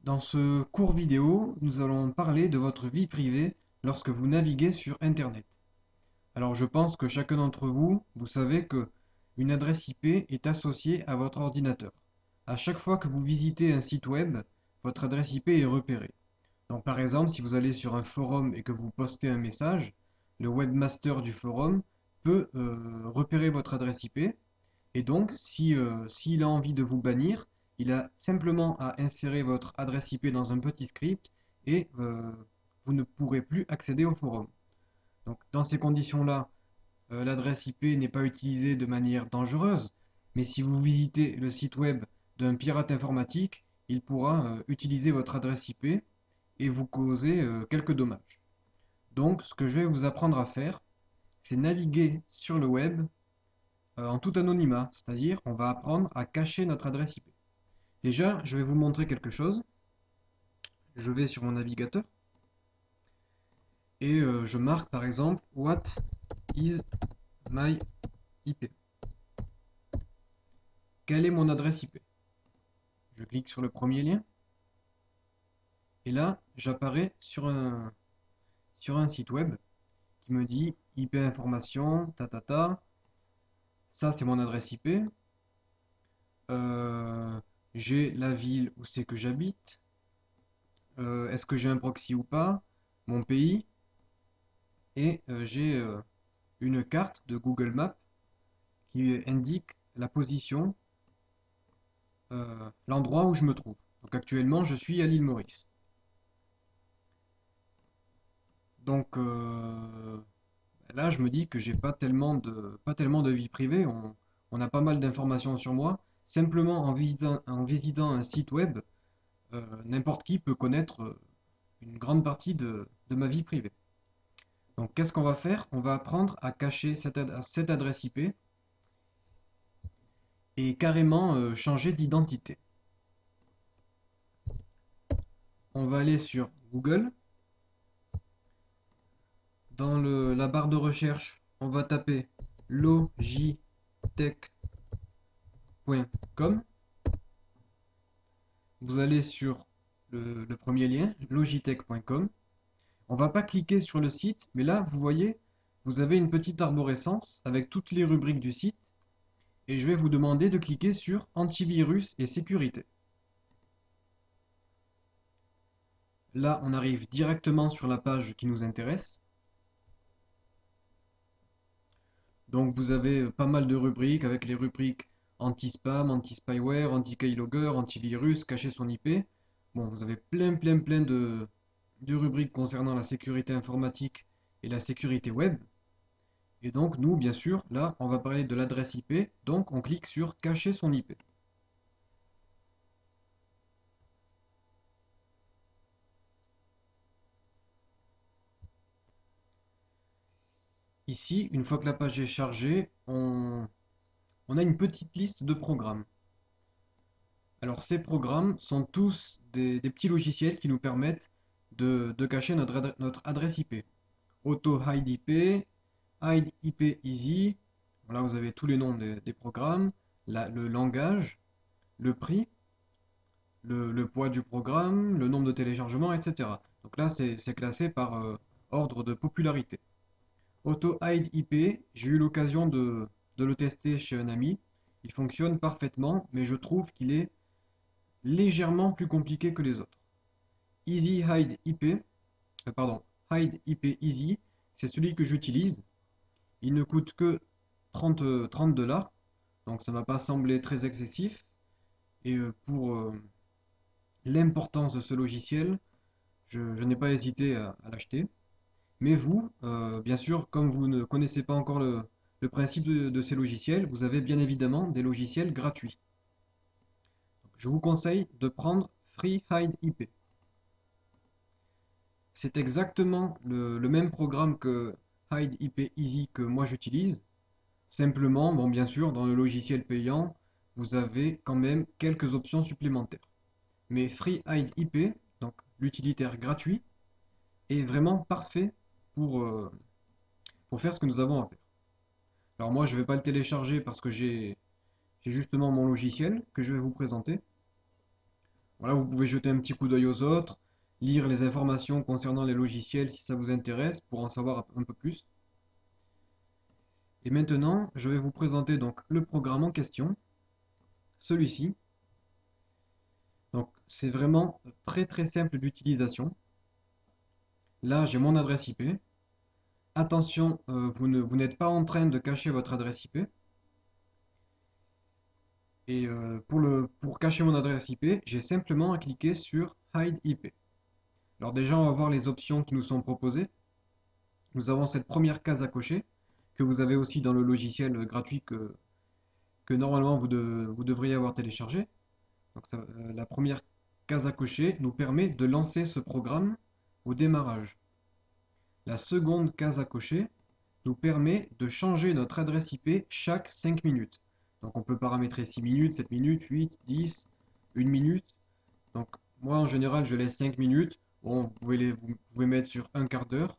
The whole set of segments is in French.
Dans ce court vidéo, nous allons parler de votre vie privée lorsque vous naviguez sur Internet. Alors je pense que chacun d'entre vous, vous savez que une adresse IP est associée à votre ordinateur. À chaque fois que vous visitez un site web, votre adresse IP est repérée. Donc par exemple, si vous allez sur un forum et que vous postez un message, le webmaster du forum peut repérer votre adresse IP et donc, s'il a envie de vous bannir, il a simplement à insérer votre adresse IP dans un petit script et vous ne pourrez plus accéder au forum. Donc, dans ces conditions-là, l'adresse IP n'est pas utilisée de manière dangereuse, mais si vous visitez le site web d'un pirate informatique, il pourra utiliser votre adresse IP et vous causer quelques dommages. Donc, ce que je vais vous apprendre à faire, c'est naviguer sur le web en tout anonymat, c'est-à-dire on va apprendre à cacher notre adresse IP. Déjà, je vais vous montrer quelque chose. Je vais sur mon navigateur et je marque par exemple What is my IP? Quelle est mon adresse IP? Je clique sur le premier lien et là, j'apparais sur un site web qui me dit IP information, ça c'est mon adresse IP. Euh, j'ai la ville où c'est que j'habite. Est-ce que j'ai un proxy ou pas? Mon pays. Et j'ai une carte de Google Maps qui indique la position, l'endroit où je me trouve. Donc actuellement, je suis à l'île Maurice. Donc là, je me dis que j'ai pas tellement de vie privée. On a pas mal d'informations sur moi. Simplement en visitant un site web, n'importe qui peut connaître une grande partie de ma vie privée. Donc qu'est-ce qu'on va faire? On va apprendre à cacher cette adresse IP et carrément changer d'identité. On va aller sur Google. Dans la barre de recherche, on va taper logitech.com. Vous allez sur le premier lien, logitech.com. On va pas cliquer sur le site, mais là, vous voyez, vous avez une petite arborescence avec toutes les rubriques du site. Et je vais vous demander de cliquer sur antivirus et sécurité. Là, on arrive directement sur la page qui nous intéresse. Donc vous avez pas mal de rubriques avec les rubriques anti-spam, anti-spyware, anti-keylogger, antivirus, cacher son IP. Bon, vous avez plein de rubriques concernant la sécurité informatique et la sécurité web. Et donc nous, bien sûr, là, on va parler de l'adresse IP. Donc on clique sur cacher son IP. Ici, une fois que la page est chargée, on a une petite liste de programmes. Alors ces programmes sont tous des petits logiciels qui nous permettent de cacher notre adresse IP. Auto Hide IP, Hide IP Easy. Là vous avez tous les noms des programmes, le langage, le prix, le poids du programme, le nombre de téléchargements, etc. Donc là c'est classé par ordre de popularité. Auto Hide IP, j'ai eu l'occasion de le tester chez un ami. Il fonctionne parfaitement, mais je trouve qu'il est légèrement plus compliqué que les autres. Easy Hide IP, pardon, Hide IP Easy, c'est celui que j'utilise. Il ne coûte que 30 $, donc ça m'a pas semblé très excessif. Et pour l'importance de ce logiciel, je n'ai pas hésité à l'acheter. Mais vous, bien sûr, comme vous ne connaissez pas encore le principe de ces logiciels, vous avez bien évidemment des logiciels gratuits. Je vous conseille de prendre Free Hide IP. C'est exactement le même programme que Hide IP Easy que moi j'utilise. Simplement, bon, bien sûr, dans le logiciel payant, vous avez quand même quelques options supplémentaires. Mais Free Hide IP, donc l'utilitaire gratuit, est vraiment parfait pour, euh, pour faire ce que nous avons à faire. Alors moi, je ne vais pas le télécharger parce que j'ai justement mon logiciel que je vais vous présenter. Voilà, vous pouvez jeter un petit coup d'œil aux autres, lire les informations concernant les logiciels si ça vous intéresse pour en savoir un peu plus. Et maintenant, je vais vous présenter donc le programme en question, celui-ci. Donc, c'est vraiment très très simple d'utilisation. Là, j'ai mon adresse IP. Attention, vous n'êtes pas en train de cacher votre adresse IP. Et pour cacher mon adresse IP, j'ai simplement à cliquer sur Hide IP. Alors déjà, on va voir les options qui nous sont proposées. Nous avons cette première case à cocher, que vous avez aussi dans le logiciel gratuit que normalement vous devriez avoir téléchargé. Donc la première case à cocher nous permet de lancer ce programme au démarrage. La seconde case à cocher nous permet de changer notre adresse IP chaque 5 minutes. Donc on peut paramétrer 6 minutes, 7 minutes, 8, 10, 1 minute. Donc moi en général je laisse 5 minutes. Bon, vous pouvez mettre sur un quart d'heure.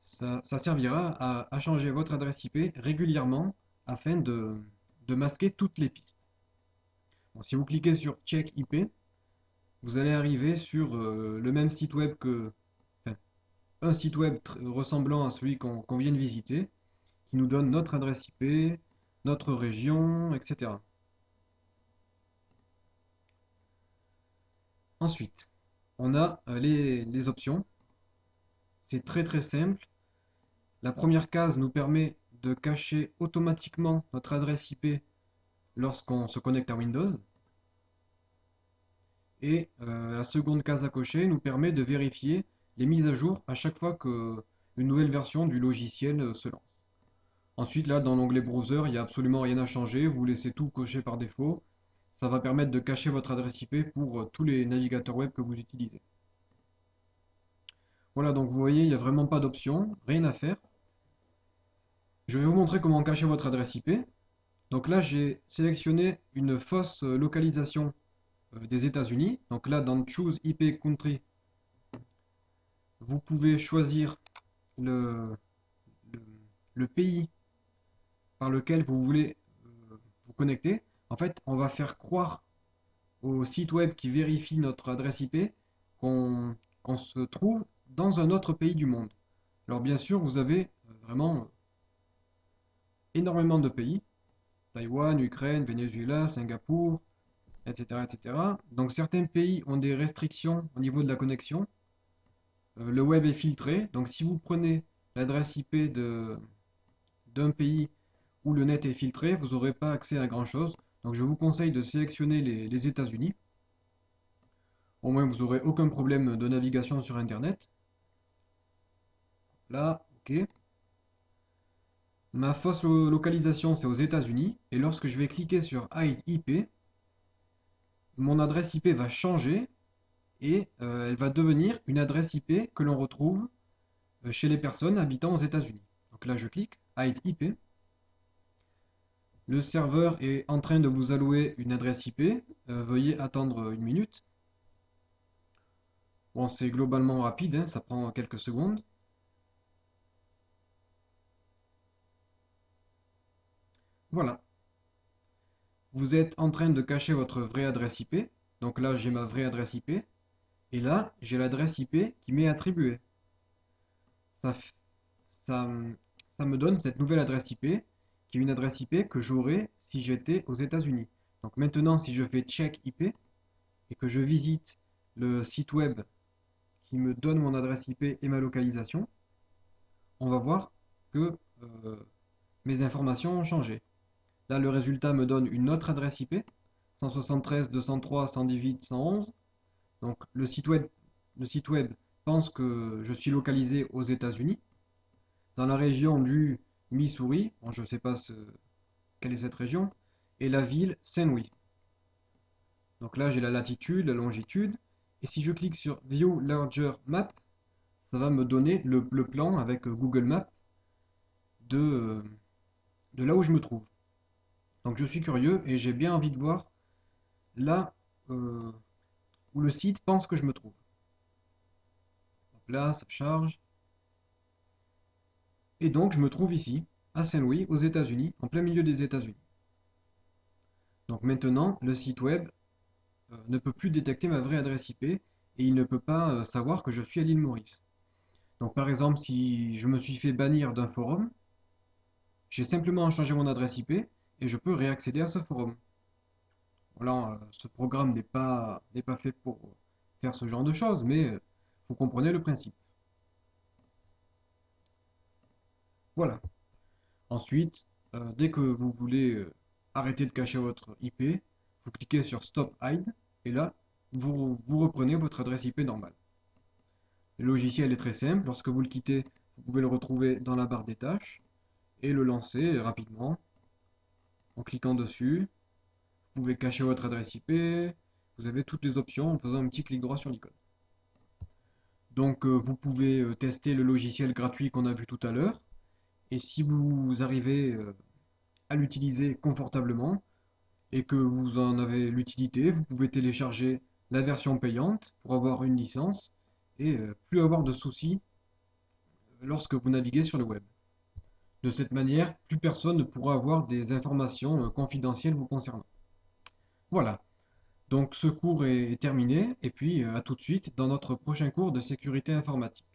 Ça servira à changer votre adresse IP régulièrement afin de masquer toutes les pistes. Bon, si vous cliquez sur Check IP, vous allez arriver sur le même site web enfin, un site web ressemblant à celui qu'on vient de visiter, qui nous donne notre adresse IP, notre région, etc. Ensuite, on a les options. C'est très très simple. La première case nous permet de cacher automatiquement notre adresse IP lorsqu'on se connecte à Windows. Et la seconde case à cocher nous permet de vérifier les mises à jour à chaque fois qu'une nouvelle version du logiciel se lance. Ensuite, là, dans l'onglet Browser, il n'y a absolument rien à changer. Vous laissez tout coché par défaut. Ça va permettre de cacher votre adresse IP pour tous les navigateurs web que vous utilisez. Voilà, donc vous voyez, il n'y a vraiment pas d'option, rien à faire. Je vais vous montrer comment cacher votre adresse IP. Donc là, j'ai sélectionné une fausse localisation des États-Unis. Donc là, dans Choose IP Country, vous pouvez choisir le, le, le pays par lequel vous voulez vous connecter. En fait, on va faire croire au site web qui vérifie notre adresse IP qu'on se trouve dans un autre pays du monde. Alors bien sûr, vous avez vraiment énormément de pays. Taïwan, Ukraine, Venezuela, Singapour, etc., etc. Donc certains pays ont des restrictions au niveau de la connexion. Le web est filtré. Donc si vous prenez l'adresse IP d'un pays où le net est filtré, vous n'aurez pas accès à grand chose. Donc je vous conseille de sélectionner les États-Unis. Au moins vous n'aurez aucun problème de navigation sur Internet. Là, ok. Ma fausse localisation, c'est aux États-Unis. Et lorsque je vais cliquer sur Hide IP, mon adresse IP va changer et elle va devenir une adresse IP que l'on retrouve chez les personnes habitant aux États-Unis. Donc là, je clique Hide IP. Le serveur est en train de vous allouer une adresse IP. Veuillez attendre une minute. Bon, c'est globalement rapide, hein, ça prend quelques secondes. Voilà. Vous êtes en train de cacher votre vraie adresse IP. Donc là, j'ai ma vraie adresse IP. Et là, j'ai l'adresse IP qui m'est attribuée. Ça, ça, ça me donne cette nouvelle adresse IP, qui est une adresse IP que j'aurais si j'étais aux États-Unis. Donc maintenant, si je fais check IP et que je visite le site web qui me donne mon adresse IP et ma localisation, on va voir que mes informations ont changé. Là, le résultat me donne une autre adresse IP, 173, 203, 118, 111. Donc le site web pense que je suis localisé aux États-Unis, dans la région du Missouri, bon, je ne sais pas quelle est cette région, et la ville Saint-Louis. Donc là, j'ai la latitude, la longitude, et si je clique sur View Larger Map, ça va me donner le plan avec Google Maps de, euh, de là où je me trouve. Donc je suis curieux et j'ai bien envie de voir là où le site pense que je me trouve. Donc là, ça charge. Et donc je me trouve ici, à Saint-Louis, aux États-Unis, en plein milieu des États-Unis. Donc maintenant, le site web ne peut plus détecter ma vraie adresse IP et il ne peut pas savoir que je suis à l'île Maurice. Donc par exemple, si je me suis fait bannir d'un forum, j'ai simplement à changer mon adresse IP et je peux réaccéder à ce forum. Voilà, ce programme n'est pas fait pour faire ce genre de choses, mais vous comprenez le principe. Voilà. Ensuite, dès que vous voulez arrêter de cacher votre IP, vous cliquez sur Stop Hide et là, vous reprenez votre adresse IP normale. Le logiciel est très simple. Lorsque vous le quittez, vous pouvez le retrouver dans la barre des tâches et le lancer rapidement en cliquant dessus. Vous pouvez cacher votre adresse IP. Vous avez toutes les options en faisant un petit clic droit sur l'icône. Donc vous pouvez tester le logiciel gratuit qu'on a vu tout à l'heure. Et si vous arrivez à l'utiliser confortablement et que vous en avez l'utilité, vous pouvez télécharger la version payante pour avoir une licence et plus avoir de soucis lorsque vous naviguez sur le web. De cette manière, plus personne ne pourra avoir des informations confidentielles vous concernant. Voilà, donc ce cours est terminé et puis à tout de suite dans notre prochain cours de sécurité informatique.